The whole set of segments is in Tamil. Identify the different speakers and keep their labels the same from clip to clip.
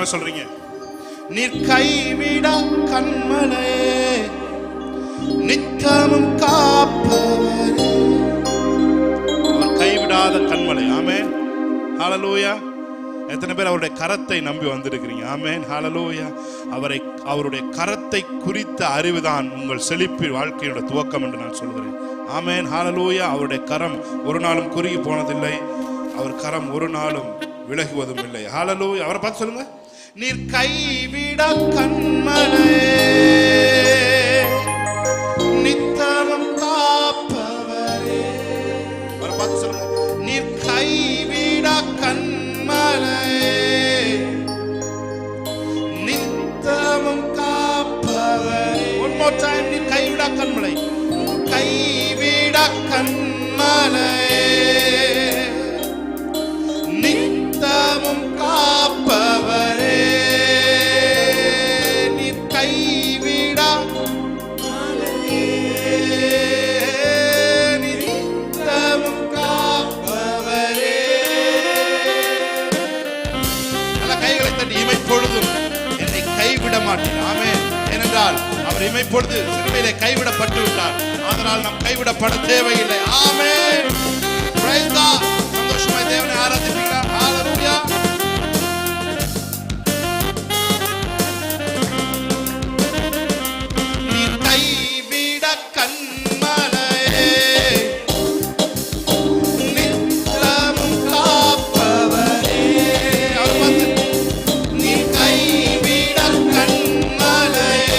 Speaker 1: பேர் சொல்றீங்க? நீர் கைவிட கண்மலை, நித்தமும் காப்பவரே. அவர் கைவிடாத கண்மலை. ஆமென், ஹல்லேலூயா. எத்தனை பேர் அவருடைய கரத்தை நம்பி வந்திருக்கிறீங்க? ஆமென், ஹல்லேலூயா. அவருடைய கரத்தை குறித்த அறிவுதான் உங்கள் செழிப்பு வாழ்க்கையோட துவக்கம் என்று நான் சொல்கிறேன். ஆமென், ஹல்லேலூயா. அவருடைய கரம் ஒரு நாளும் குறுகி போனதில்லை, அவர் கரம் ஒரு நாளும் விலகுவதும் இல்லை. ஹல்லேலூயா. அவரை பார்த்து சொல்லுங்க, நீர் கைவிட கண்மலை, நித்தமும் காப்பவரே. அவரை பார்த்து சொல்லுங்க, நீர் கைவிட கண்மலை, நித்தமும் காப்பவரே. One more time, நீர் கைவிட கண்மலை, கைவிட கண்மலை, நித்தமும் காப்பவரே. நீர் கைவிட நித்தமும் காப்பவரே. நல்ல கைகளை தட்டி, இமைப்பொழுதும் என்னை கைவிட மாட்டேன். ஆமென். ஏனென்றால் அவர் இமைப்பொழுது சிலுவையிலே கைவிடப்பட்டு விட்டார். அதனால் நாம் கைவிடப்பட தேவையில்லை. ஆமென். Praise God. சந்தோஷமாய் தேவனை ஆராதிப்பீங்களா? ஹல்லேலூயா. நீ கைவிட கண்மலையே, நித்தமும் காப்பவரே. அவர் பார்த்து, நீ கைவிட கண்மலையே,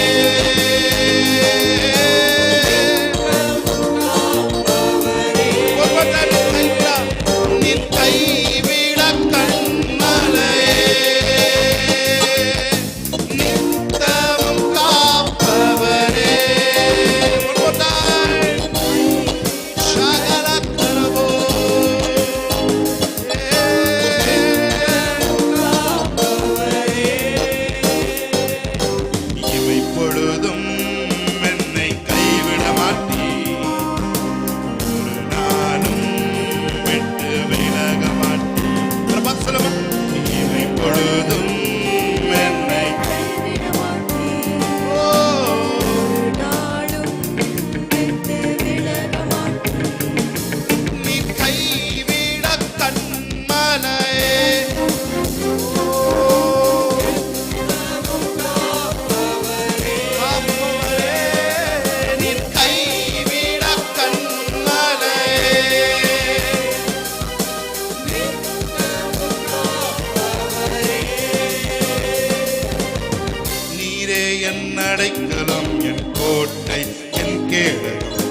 Speaker 1: அடைக்கலம், என் கோட்டை, என் கேடகம்,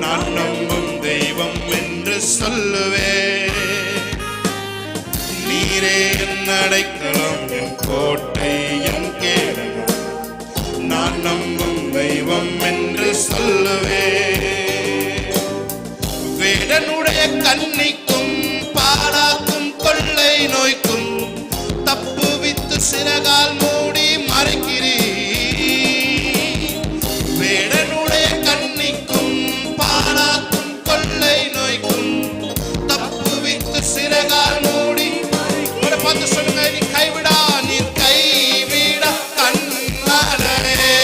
Speaker 1: நான் நம்பும் தெய்வம் என்று சொல்லுவே. நீரே என் அடைக்கலம், என் கோட்டை, என் கேடகம், நான் நம்பும் தெய்வம் என்று சொல்லுவே. வேடனுடைய கண்ணிக்கும் பாலாக்கும் கொள்ளை நோய்க்கும் தப்புவித்து சிறகால் மூடி மறைக்கிறீ. வேடனுடைய கண்ணிக்கும் பாலாக்கும் கொள்ளை நோய்க்கும் தப்புவித்து சிறகால் மூடி பார்த்து சொல்லுங்க, நீ கைவிடா, நீ கைவிட கண்மலையே.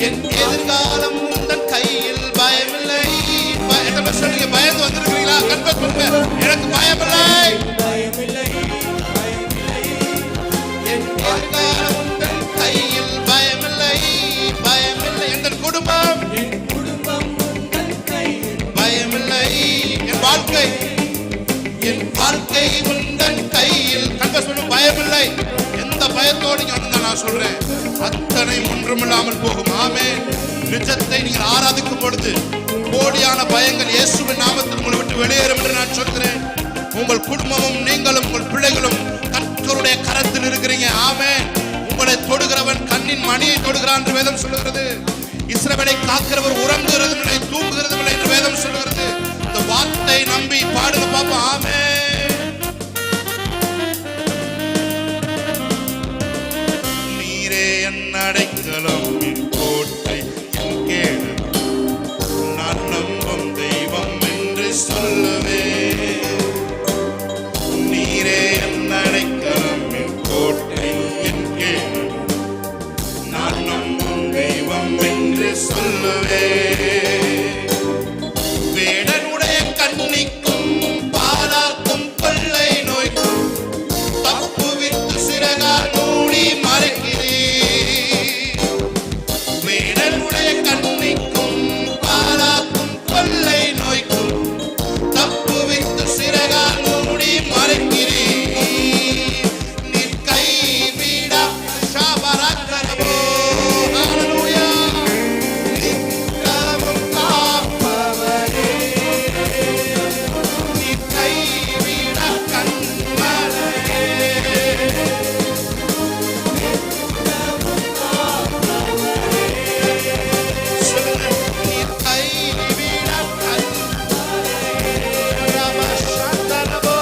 Speaker 1: என் எதிர்காலம் உந்தன் கையில், பயமில்லை. சொல்லுங்க, பயந்து வந்திருக்கிறீங்களா? கன்ஃபர்ஸ் பண்ணுங்க, எனக்கு பயமில்லை. என் எதிர்காலம் உந்தன் கையில், பயமில்லை, பயமில்லை. என் குடும்பம் பயமில்லை. என் வாழ்க்கை உந்தன் கையில். கன்ஃபர்ஸ் பண்ணுங்க, பயமில்லை. எந்த பயத்தோடு நான் சொல்றேன், அத்தனை ஒன்றுமில்லாமல் போகும். ஆமென். நிஜத்தை நீங்கள் ஆராதிக்கும் பொழுது கோடியான பயங்கள் இயேசுவின் நாமத்தில் உங்களை விட்டு வெளியேறும் என்று நான் சொல்கிறேன். உங்கள் குடும்பமும் நீங்களும் உங்கள் பிள்ளைகளும் கர்த்தருடைய கரத்தில் இருக்கிறீங்க. ஆமென். உங்களை தொடுகிறவன் கண்ணின் மணியை தொடுகிறான் என்று வேதம் சொல்லுகிறது. இஸ்ரவேலை காக்கிறவர் உறங்குகிறது இல்லை, தூங்குகிறது இல்லை என்று வேதம் சொல்லுகிறது. இந்த வார்த்தை நம்பி பாடுங்க பாப்பா. ஆமென். நீரே என் அடைக்கலம், என் கோட்டை, என் கேடு, நான் நம்பும் தெய்வம் என்று சொல்லுவே. நீரே என் அடைக்கலம், என் கோட்டை, என் கேடு, நான் நம்பும் தெய்வம் என்று சொல்லுவே. வேடனுடைய கண்ணிக்கும் பாலாக்கும் கொள்ளை நோய்க்கும் தப்புவித்து சிறகால் மூடி மறைக்கிறீர். வேடனுடைய கண்ணிக்கும் பாலாக்கும் கொள்ளை நோய்க்கும் தப்புவித்து சிறகால் மூடி மறைக்கிறீர். நீர் கைவிடா ஷாபராக்கரபோ. ஹalleluya. நித்தமும் காப்பவரே, நீர் கைவிடா கண்மலையே. சொல்லுங்க. நீர் கைவிடா கண்மலையே. ரமஷந்தரபோ.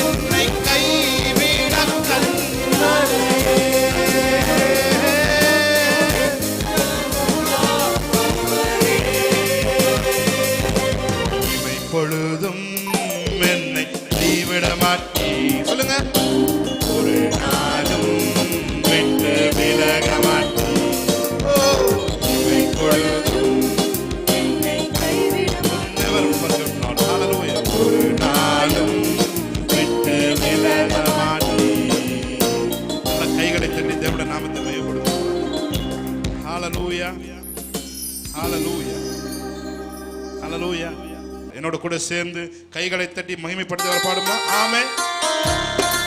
Speaker 1: என்னை கைவிட கண்மலையே. இமை பொழுதும் என்னை கைவிட மாட்டீ. சொல்லுங்க. ஒரு நாளும் விட்டு விலக மாட்டீ. ஓ, இமை பொழுதும் never forget Lord. Hallelujah. ஒரு நாளும் விட்டு விலக மாட்டீ. நல்ல கைகளை தட்டி தேவனுடைய நாமத்தை மகிமைப்படுத்துவோம். ஹalleluya. ஹalleluya. ஹalleluya. என்னோட கூட சேர்ந்து கைகளை தட்டி மகிமைப்படுத்தி பாடுமா. ஆமென்.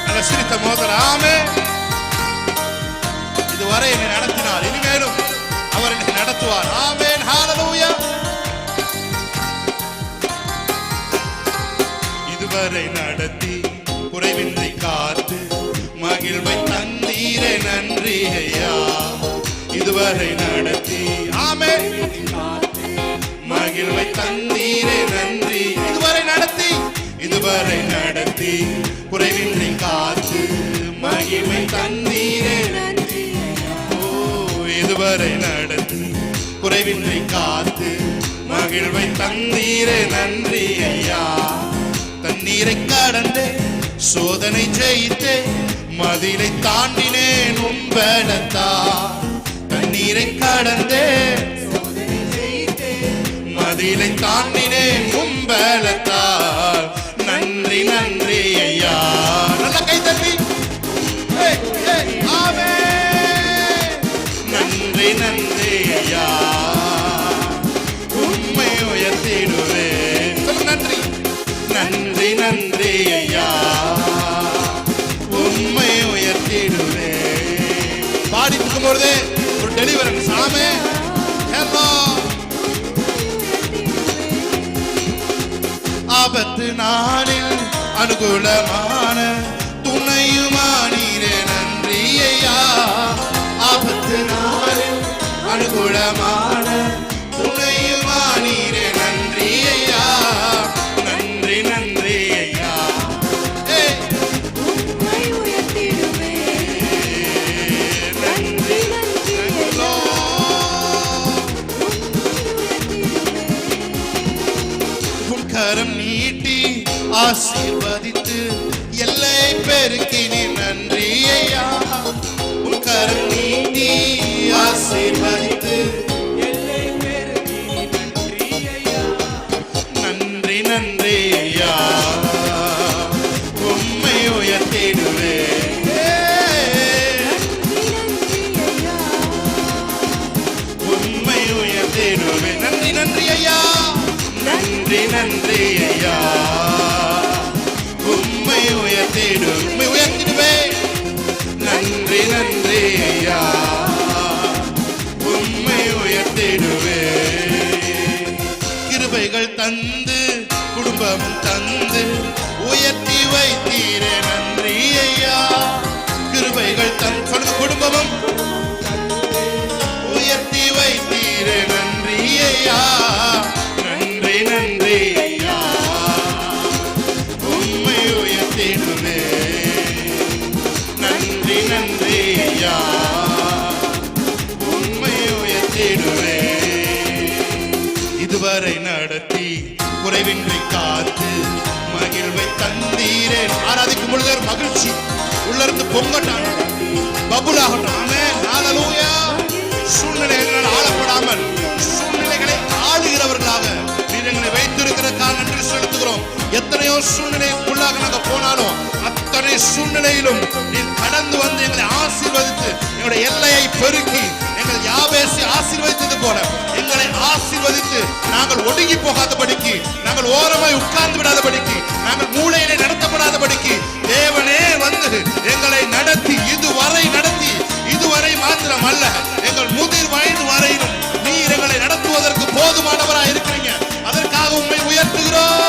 Speaker 1: நல்ல சிரித்த மோதல். ஆமென். இதுவரை என்னை நடத்தினார், இனிமேலும் அவர் என்னை நடத்துவார். ஆமென். ஹalleluya. இதுவரை நடத்தி குறைவின்றி காத்து மகிழ்வை தந்தீரே நன்றி ஐயா. இதுவரை நடத்தி ஆமென் மகிழ்வை தந்தீரே நன்றி. இதுவரை நடத்தி குறைவின்றி காத்து மகிழ்வை தந்தீரே நன்றி. ஓ, இதுவரை நடத்தி குறைவின்றி காத்து மகிழ்வை தந்தீரே நன்றி ஐயா. தண்ணீரை கடந்தே சோதனை ஜெயித்தே மதிலை தாண்டினேன் உம்பலத்தா. தண்ணீரை கடந்தே மதிலை தாண்டினேன் உம்பலத்தால் நன்றி நன்றி ஐயா. நல்ல கை தட்டி ஆமென். நன்றி நன்றி ஐயா. உம்மை உயர்த்திடுவே. நன்றி நன்றி நன்றி ஐயா. உம்மை உயர்த்திடுவே. பாடி இருக்கும்போது ஒரு டெலிவரன்ஸ். ஆமென். ஹலோ. ஆபத்து நாளில் அனுகூலமான துணையுமானீரே நன்றி ஐயா. ஆபத்து நாளில் அனுகூலமான துணையுமானீரே நன்றி ஐயா. நன்றி நன்றி ஐயா. நன்றி நன்றி. உன் கரம் நீட்டி ஆசீர்வதித்து எல்லை பெருக்கினி நன்றி ஐயா. உன் கரம் நீட்டி ஆசீர்வதித்து எல்லை பெருக்கினி நன்றி ஐயா. நன்றி நன்றி ஐயா. உம்மை உயர்த்திடுவே. உம்மை உயர்த்திடுவே. நன்றி நன்றி ஐயா. நன்றி நன்றி ஐயா. உம்மை உயர்த்திடுவே. நன்றி நன்றி ஐயா. உம்மை உயர்த்திடுவே. கிருபைகள் தந்து குடும்பமும் தந்து உயர்த்தி வைத்து இதுவரை நடத்தி குறைவின்றி காத்து மகிழ்வை தந்தீரே. ஆராதிக்கும் பொழுது ஒரு மகிழ்ச்சி உள்ளிருந்து பொங்கட்டான், பபுலாகட்டும். ஆமென், ஹல்லேலூயா. சூழ்நிலைகளால் ஆளப்படாமல் சூழ்நிலைகளை ஆளுகிறவர்களாக நீர் எங்களை வைத்திருக்கிறதுக்காக நன்றி செலுத்துகிறோம். எத்தனையோ சூழ்நிலைக்குள்ளாக நாங்கள் போனாலும் அத்தனை சூழ்நிலையிலும் நீர் கடந்து வந்து எங்களை ஆசீர்வதித்து எங்களுடைய எல்லையை பெருக்கி எங்கள் யாபேசை ஆசீர்வதித்தது போல எங்களை ஆசீர்வதித்து நாங்கள் ஒடுங்கி போகாதபடிக்கு, நாங்கள் ஓரமாய் உட்கார்ந்து விடாதபடிக்கு, நாங்கள் மூளையிலே நடத்தப்படாதபடிக்கு தேவனே வந்து எங்களை நடத்தி இதுவரை மாத்திரம் அல்ல, எங்கள் முதிர் வயது வரையிலும் நீர் எங்களை நடத்துவதற்கு போதுமானவராய் இருக்கிறீங்க. அதற்காக உம்மை உயர்த்துகிறோம்.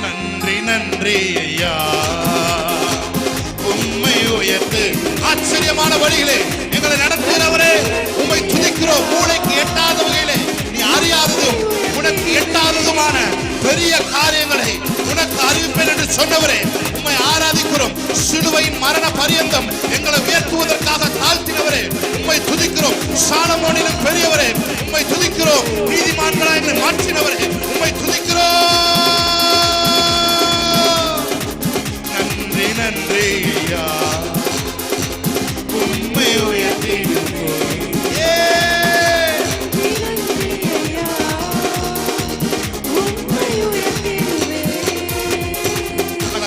Speaker 1: நன்றி நன்றி ஐயா, உம்மை உயர்த்து. ஆச்சரியமான வழியிலே எங்களை நடத்துகிறவரே உம்மை துதிக்கிறோம். மூளைக்கு எட்டாத வகையிலே நீ அறியாததும் உனக்கு எட்டாததுமான பெரிய காரியங்களை உனக்கு அறிவிப்பேன் என்று சொன்னவரே உம்மை ஆராதிக்கிறோம். சிலுவையின் மரண பரியந்தம் எங்களை உயர்த்துவதற்காக தாழ்த்தினவரே உம்மை துதிக்கிறோம். சாலமோனிலும் பெரியவரே உம்மை துதிக்கிறோம். நீதிமான்களாய் எங்களை மாற்றினவரே உம்மை துதிக்கிறோம். நன்றி நன்றி ஐயா, உம்மை உயர்த்திடுவோம்.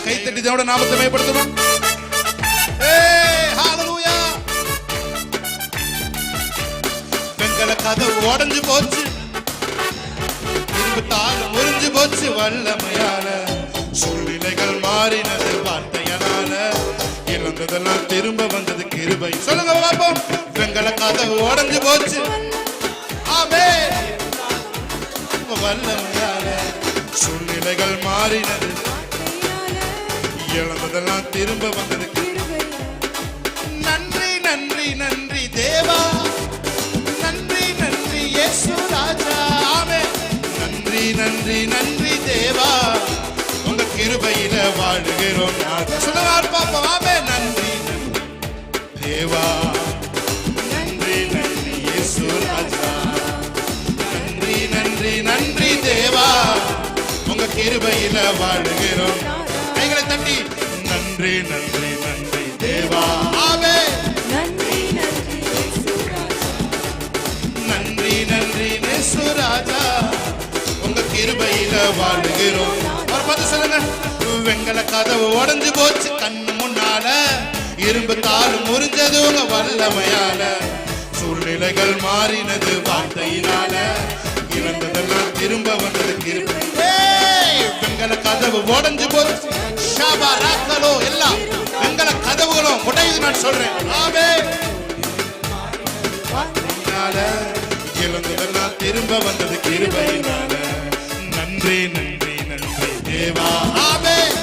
Speaker 1: கைத்தட்டி தேவனுடைய நாமத்தை மேம்படுத்துவோம். ஹல்லேலூயா. வெங்கல கதவு உடைஞ்சு போச்சு, இரும்பு தாள் முறிஞ்சு போச்சு, வல்லமையால சூழ்நிலைகள் மாறினது வார்த்தையால, இழந்ததெல்லாம் திரும்ப வந்தது கிருபை. சொல்லுங்க பாப்போம். வெங்கல கதவு உடைஞ்சு போச்சு, ஆமென், வல்லமையால சூழ்நிலைகள் மாறினது, இழந்ததெல்லாம் திரும்ப வந்தது. நன்றி நன்றி நன்றி தேவா, நன்றி நன்றி இயேசு ராஜா. ஆமென். நன்றி நன்றி நன்றி தேவா, உங்க கிருபையில வாழுகிறோம். சொல்லுவார் பாப்போம். ஆமென். நன்றி நன்றி தேவா, நன்றி நன்றி இயேசு ராஜா. நன்றி நன்றி நன்றி தேவா, உங்க கிருபையில வாழுகிறோம். கைகளை தட்டி நன்றி நன்றி நன்றி தேவா. ஆமென். நன்றி நன்றி இயேசு ராஜா, நன்றி நன்றி இயேசு ராஜா, உங்க கிருபையில வாழுகிறோம். ஒரு பத்து சொல்லுங்க. வெங்கல கதவு உடைஞ்சு போச்சு கண்ணு முன்னால, இரும்பு தாள் முறிஞ்சது உங்க வல்லமையால, சூழ்நிலைகள் மாறினது வார்த்தையினால, இழந்ததெல்லாம் திரும்ப வந்தது கிருபை. வெங்கல கதவு உடைஞ்சு போச்சு, ஷாபாராக்கலோ எல்லாம் வெங்கல கதவுகளும் உடையுது நான் சொல்றேன். ஆமென். இழந்ததெல்லாம் திரும்ப வந்தது கிருபையினால. நன்றி நன்றி நன்றி தேவா. ஆமென்.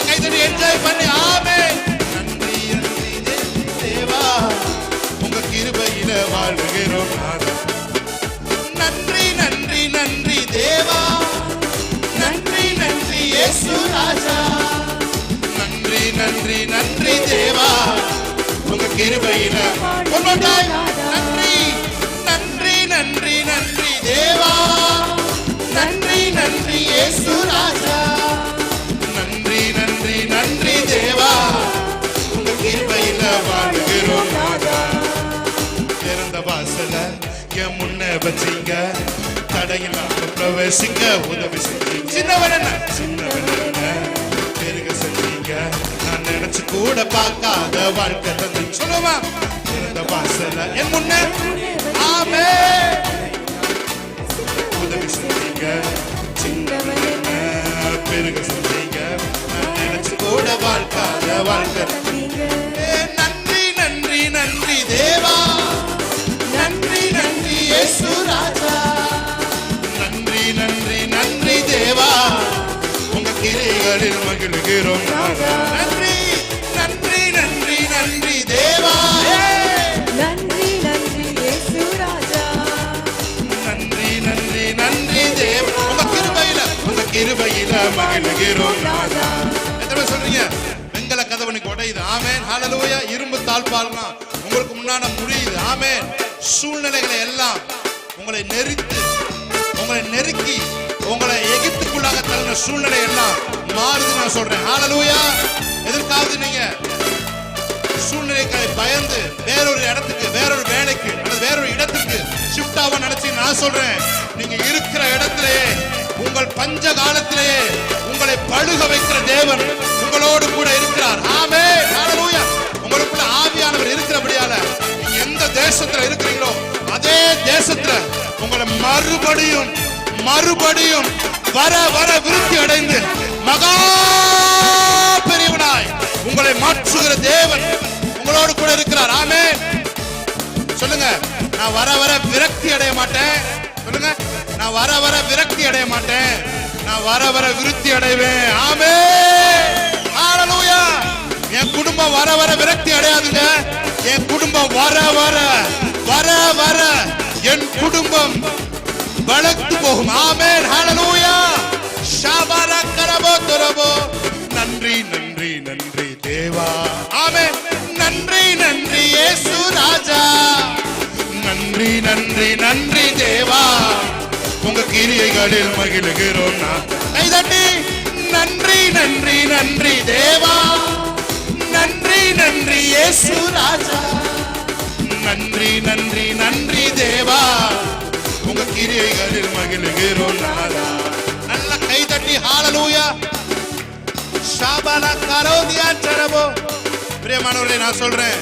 Speaker 1: கைதடி என்ஜாய் பண்ணி. ஆமென். நன்றி நன்றி தேவா, உங்க கிருபையில வாழுகிறோம். நன்றி நன்றி நன்றி தேவா, நன்றி நன்றி இயேசு ராஜா. நன்றி நன்றி நன்றி தேவா, உங்க கிருபையில. நன்றி நன்றி நன்றி நன்றி தேவா, நன்றி நன்றி இயேசு ராஜா. நன்றி நன்றி நன்றி தேவா, உங்க கிருபையில வாழுகிறோம். திறந்த வாசல என் முன்ன வச்சீங்க, தடையில்லாம பிரவேசிக்க உதவி செஞ்சீங்க. சின்னவன பெருக செஞ்சீங்க, நான் நினைச்சு கூட பார்க்காத வாழ்க்கை தந்தீங்க. சொல்லுவா. திறந்த வாசல என் முன்ன. ஆமென். உதவி செஞ்சீங்க, சின்னவன பெருக செஞ்சீங்க, நான் நினைச்சு கூட பார்க்காத வாழ்க்கை. நன்றி நன்றி நன்றி தேவா, நன்றி நன்றி இயேசு ராஜா. நன்றி நன்றி நன்றி தேவா, உங்க கிரைகளில் மகிழ்கிறோம். நன்றி நன்றி நன்றி நன்றி தேவா, நன்றி நன்றி இயேசு ராஜா. நன்றி நன்றி நன்றி தேவா, உங்க கிருபையில மகிழ்கிறோம். எத்தனை சொல்றீங்க? வெங்கல கதவனுக்கு உடையுது. ஆமென். ஹல்லேலூயா. இரும்பு தாழ்பால்னா உங்களுக்கு முன்னாடி முடியுது. ஆமென். சூழ்நிலைகளை எல்லாம் உங்களை நெருக்கி உங்களை எகிப்துக்குள்ளாக தள்ளின சூழ்நிலை எல்லாம் மாறுது நான் சொல்றேன். ஹல்லேலூயா. எதற்காவது நீங்க சூழ்நிலைகளை பயந்து வேறொரு இடத்துக்கு, வேறொரு வேலைக்கு அல்லது வேறொரு இடத்துக்கு ஷிஃப்ட் ஆக நினைச்சு நான் சொல்றேன், நீங்க இருக்கிற இடத்திலேயே உங்கள் பஞ்ச காலத்திலேயே உங்களை பழுக வைக்கிற தேவன் உங்களோடு கூட இருக்கிறார். ஆமென். ஹல்லேலூயா. உங்களுக்குள்ள ஆவியானவர் இருக்கிறபடியால நீங்க எந்த தேசத்துல இருக்கிறீங்களோ அதே தேசத்துல உங்களை மறுபடியும் வர விருத்தி அடைந்து மகா பெரியவனாய் உங்களை மாற்றுகிற தேவன் உங்களோடு கூட இருக்கிறார். ஆமென். சொல்லுங்க, நான் வர விரக்தி அடைய மாட்டேன். சொல்லுங்க, நான் வர விரக்தி அடைய மாட்டேன், நான் வர விருத்தி அடைவேன். ஆமென். ஹல்லேலூயா. என் குடும்பம் வர விரக்தி அடையாதுங்க. என் குடும்பம் வர என் குடும்பம் வளர்த்து போகும். ஆமென். ஹல்லேலூயா. ஷாபாரா கரபோ துரபோ. நன்றி தேவா. ஆமென். நன்றி இயேசு ராஜா. நன்றி தேவா. உங்க கிரியைகளில் மகிழுகிறோம் நான். கைதட்டி நன்றி தேவா. நன்றி இயேசு ராஜா. நன்றி தேவா. உங்க கிரியைகளில் மகிழுகிறோம் நாதா. நல்ல கைதட்டி ஹல்லேலூயா. ஷாபாலா கரோதியா சரபோ. பிரியமானவர்களே, நான் சொல்றேன்,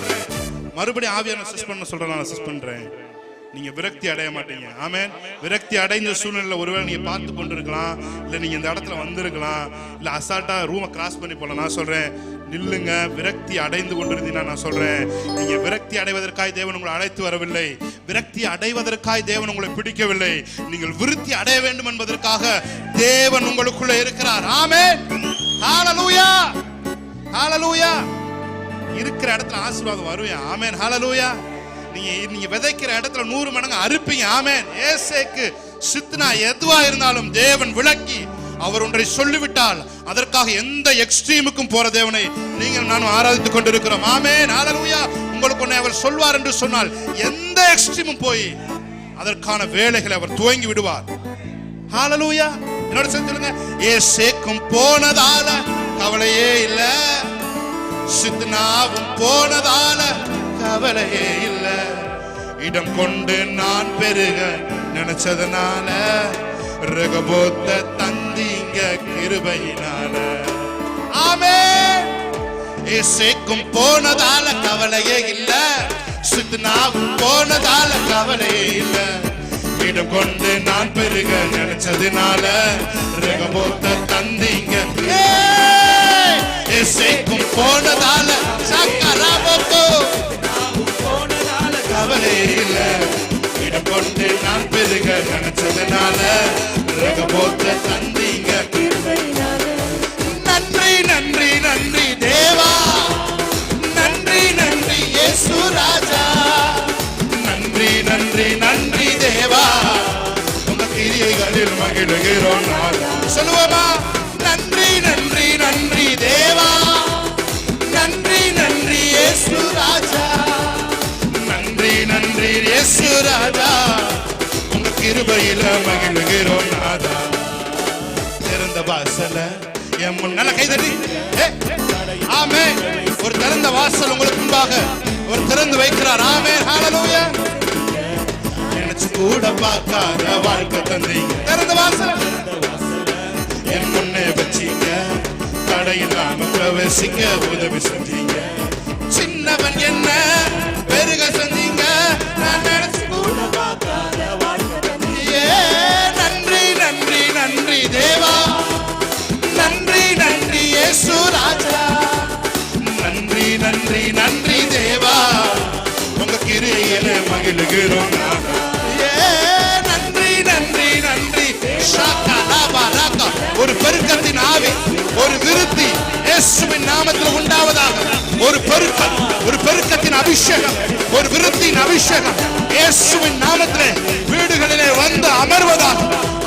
Speaker 1: மறுபடியும் ஆவியான சஸ்பெண்ட் சொல்றேன், நான் சஸ்பெண்ட்றேன். நீங்க விரக்தி அடைய மாட்டீங்க. ஆமென். விரக்தி அடைஞ்ச சூழ்நிலை ஒருவேளை நீங்க பார்த்து கொண்டிருக்கலாம், இல்ல நீங்க இந்த இடத்துல வந்திருக்கலாம், இல்ல அசால்ட்டா ரூமை கிராஸ் பண்ணி போல. நான் சொல்றேன், நில்லுங்க. விரக்தி அடைந்து கொண்டிருந்தீங்கன்னா நான் சொல்றேன், நீங்க விரக்தி அடைவதற்காய் தேவன் உங்களை அழைத்து வரவில்லை. விரக்தி அடைவதற்காய் தேவன் உங்களை பிடிக்கவில்லை. நீங்கள் விருத்தி அடைய வேண்டும் என்பதற்காக தேவன் உங்களுக்குள்ள இருக்கிறார். ஆமென். ஹல்லேலூயா. ஹல்லேலூயா. இருக்கிற இடத்துல ஆசீர்வாதம் வருவீங்க. ஆமென். ஹல்லேலூயா. நீங்க விதைக்கிற இடத்துல 100 மடங்கு அறுப்பீங்க. ஆமென். ஏசேக்கு சித்னா எதுவா இருந்தாலும் தேவன் விளக்கி அவர் ஒன்றை சொல்லிவிட்டால் அதற்காக எந்த எக்ஸ்ட்ரீமுக்கும் போற தேவனை நீங்கள் நானும் ஆராதித்துக் கொண்டிருக்கிறோம். ஆமென். ஹல்லேலூயா. உங்களுக்கு ஒன்றை அவர் சொல்வார் என்று சொன்னால் எந்த எக்ஸ்ட்ரீமும் போய் அதற்கான வேலைகளை அவர் துவங்கி விடுவார். ஹல்லேலூயா. என்னோட சொல்லுங்க, ஏசேக்கும் போனதால கவலையே இல்ல, சித்னாவும் போனதால கவலையே இல்ல, இடம் கொண்டு நான் பெருக நினைச்சதுனால ரகபோத்த தந்தீங்க கிருபையினால. ஆமென். ஏசேக்கும் போனதால கவலையே இல்ல, சித்னாவும் போனதால கவலையே இல்ல, இடம் கொண்டு நான் பெருக நினைச்சதுனால ரகபோத்த தந்தீங்க. ஏசேக்கும் போனதால சக்கரபோத்தோ கவலை இல்ல, இடம் கொண்டு நான் பெருக நினைச்சதுனால ரகபோத்த தந்தீங்க. நன்றி தேவா. நன்றி இயேசு ராஜா. நன்றி தேவா. உங்க கிரியைகளில் மகிழுகிறோம். சொல்லுவோமா? நன்றி தேவா. நன்றி இயேசு ராஜா. நன்றி இயேசு ராஜா. உங்க கிருபையில மகிழுகிறோம் நாதா. திறந்த வாசல என் முன்னால கைதட்டி. ஆமென். ஒரு திறந்த வாசல் உங்களுக்கு முன்பாக ஒரு திறந்து வைக்கிறார். ஆமென். ஹல்லேலூயா. நினைச்சு கூட பார்க்காத வாழ்க்கை தந்தீங்க. திறந்த வாசல் என் முன்னே வச்சீங்க, தடையில்லாம பிரவேசிக்க உதவி செஞ்சீங்க. சின்னவன் என்ன பெருக செஞ்சீங்க, நான் நினைச்சு கூட பார்க்காத வாழ்க்கை தந்தீங்க. நன்றி தேவா. நன்றி இயேசு ராஜா. நன்றி தேவா. உங்க கிரியையில மகிழுகிறோம். நன்றி. ஒரு பெருக்கத்தின் ஆவி, ஒரு விருத்தி இயேசுவின் நாமத்தில் உண்டாவதாக. ஒரு பெருக்கத்தின் அபிஷேகம், ஒரு விருத்தியின் அபிஷேகம் இயேசுவின் நாமத்திலே வீடுகளிலே வந்து அமர்வதாக.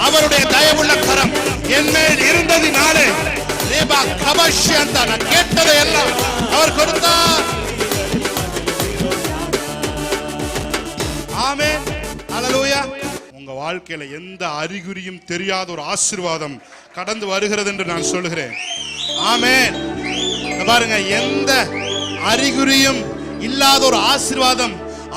Speaker 1: அவருடைய தயவுள்ள கரம் என் மேல் இருந்ததினாலே நான் கேட்டதை எல்லாம் அவர் கொடுத்தார். உங்க வாழ்க்கையில எந்த அறிகுறியும் தெரியாத ஒரு ஆசீர்வாதம் கடந்து வருகிறது என்று நான் சொல்லுகிறேன். ஆமென். பாருங்க, எந்த அறிகுறியும் இல்லாத ஒரு ஆசீர்வாதம்,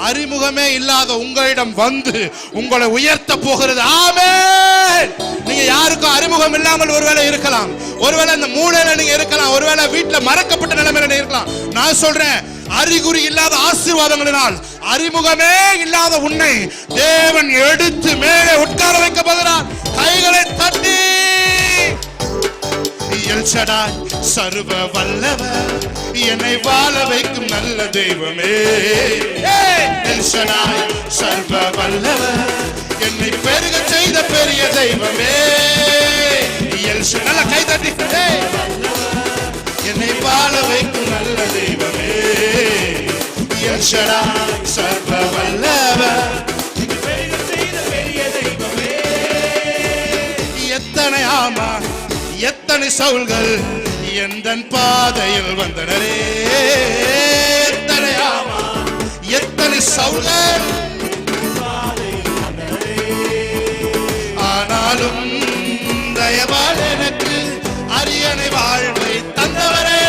Speaker 1: அறிமுகமே இல்லாத உங்களிடம் வந்து உங்களை உயர்த்த போகிறது. ஆமென். நீங்க யாருக்கும் அறிமுகம் இல்லாமல் ஒருவேளை இருக்கலாம், ஒருவேளை இந்த மூலையில நீங்க இருக்கலாம், ஒருவேளை வீட்டுல மறக்கப்பட்ட நிலைமையில இருக்கலாம். நான் சொல்றேன், அறிகுறி இல்லாத ஆசீர்வாதங்களினால் அறிமுகமே இல்லாத உன்னை தேவன் எடுத்து மேலே உட்கார வைக்க போகிறார். கைகளை தட்டி எல் ஷடாய் சர்வ வல்லவர், என்னை வாழ வைக்கும் நல்ல தெய்வமே. எல் ஷடாய் சர்வ வல்லவர், என்னை பெருக செய்த பெரிய தெய்வமே. எல் ஷடாய் கை தட்டி என்னை வாழ வைக்கும் நல்ல தெய்வமே. எல் ஷடாய் சர்வ வல்லவர், என்னை பெருக செய்த பெரிய தெய்வமே. எத்தனை ஆமா எத்தனை சவுல்கள் எந்தன் பாதையில் வந்தனரே. எத்தனை ஆமா எத்தனை சவுல்கள் ஆனாலும் தயவால் எனக்கு அரியணை வாழ்வை தந்தவரே.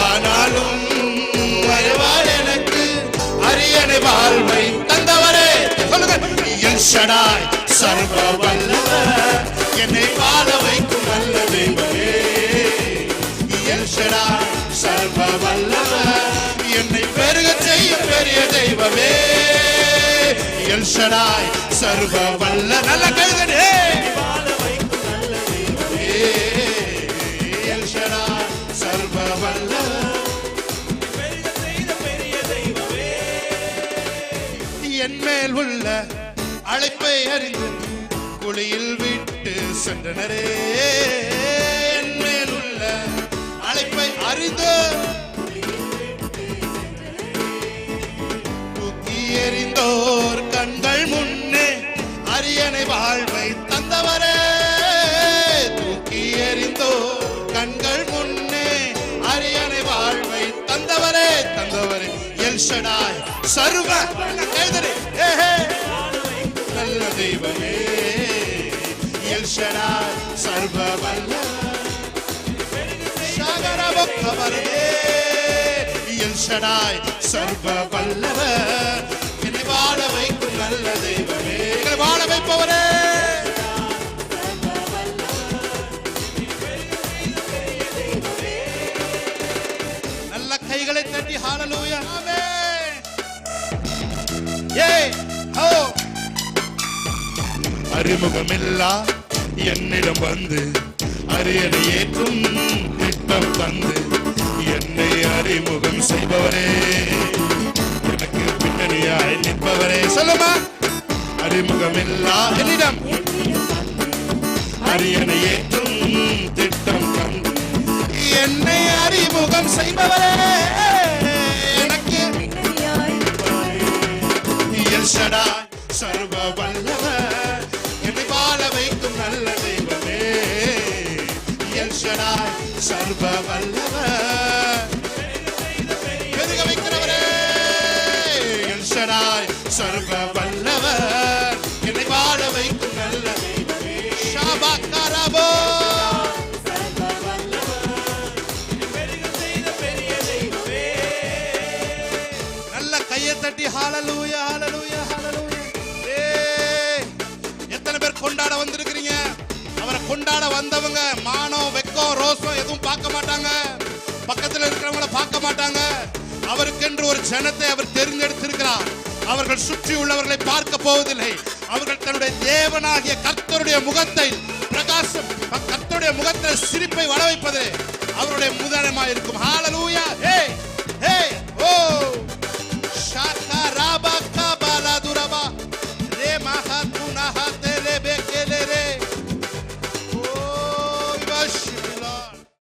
Speaker 1: ஆனாலும் தயவால் எனக்கு அரியணை வாழ்வை தந்தவரே. சொல்லுங்க. எல் ஷடாய் சர்வ வல்லவர், என்னை வாழ வைக்கும் நல்ல தெய்வமே. எல் ஷடாய் சர்வ வல்லவர், என்னை பெருக செய்யும் பெரிய தெய்வமே. எல் ஷடாய் சர்வ வல்ல நல்ல கைதே வாழ வைக்கும் நல்ல தெய்வமே. எல் ஷடாய் சர்வ வல்லவர், பெருக செய்த பெரிய தெய்வமே. என் மேல் உள்ள அழைப்பை அறிந்து குழியில் விட்டு சென்றனரே. என் மேல் உள்ள அழைப்பை அறிந்து தூக்கி எறிந்தோர் கண்கள் முன்னே அரியணை வாழ்வை தந்தவரே. தூக்கி எறிந்தோர் கண்கள் முன்னே அரியணை வாழ்வை தந்தவரே. தந்தவரே. எல் ஷடாய் சர்வ கைதரே நல்ல தெய்வமே. எல் ஷடாய் சர்வ வல்லவர், எல் ஷடாய் சர்வ வல்லவர், என்னை வாழ வைக்கும் நல்ல தெய்வமே. எங்களை வாழ வைப்பவரே. நல்ல கைகளை தட்டி ஹல்லேலூயா. ஆமென். ஏய் ஹோ. அறிமுகமில்லா என்னிடம் வந்து அரியணை ஏற்றும் திட்டம் தந்து என்னை அறிமுகம் செய்பவரே, எனக்கு பின்னணியாய் நிற்பவரே. சொல்லுமா. அறிமுகமில்லா என்னிடம் அரியணை ஏற்றும் திட்டம் தந்து என்னை அறிமுகம் செய்பவரே, எனக்கு எல் ஷடாய் சர்வ வல்லவர், என்னை வாழ வைக்கும் நல்ல தெய்வமே. எல் ஷடாய் சர்வ வல்லவர், பெருக வைக்கிறவரே. எல் ஷடாய் சர்வ வல்லவர், என்னை வாழ வைக்கும் நல்ல தெய்வமே. ஷாபாக்காரபோ சர்வ வல்லவர், பெருக செய்த பெரிய தெய்வமே. நல்ல கையை தட்டி ஹல்லேலூயா ஹல்லேலூயா ஹல்லேலூயா. எத்தனை பேர் கொண்டாட வந்திருக்கிறீங்க? அவரை கொண்டாட வந்தவங்க மானம் வெக்கம் ரோசம் எதுவும் பார்க்க மாட்டாங்க, பக்கத்தில் இருக்கிறவங்கள பார்க்க மாட்டாங்க. அவருக்கென்று ஒரு ஜனத்தை அவர் தெரிந்தெடுத்திருக்கிறார். அவர்கள் சுற்றி உள்ளவர்களை பார்க்க போவதில்லை. அவர்கள் தன்னுடைய தேவனாகிய கர்த்தருடைய முகத்தை பிரகாசம், கர்த்தருடைய முகத்தில் சிரிப்பை வள வைப்பது அவருடைய முதலமாய் இருக்கும். ஹல்லேலூயா. ஹே ஹே ஓ ஷாக்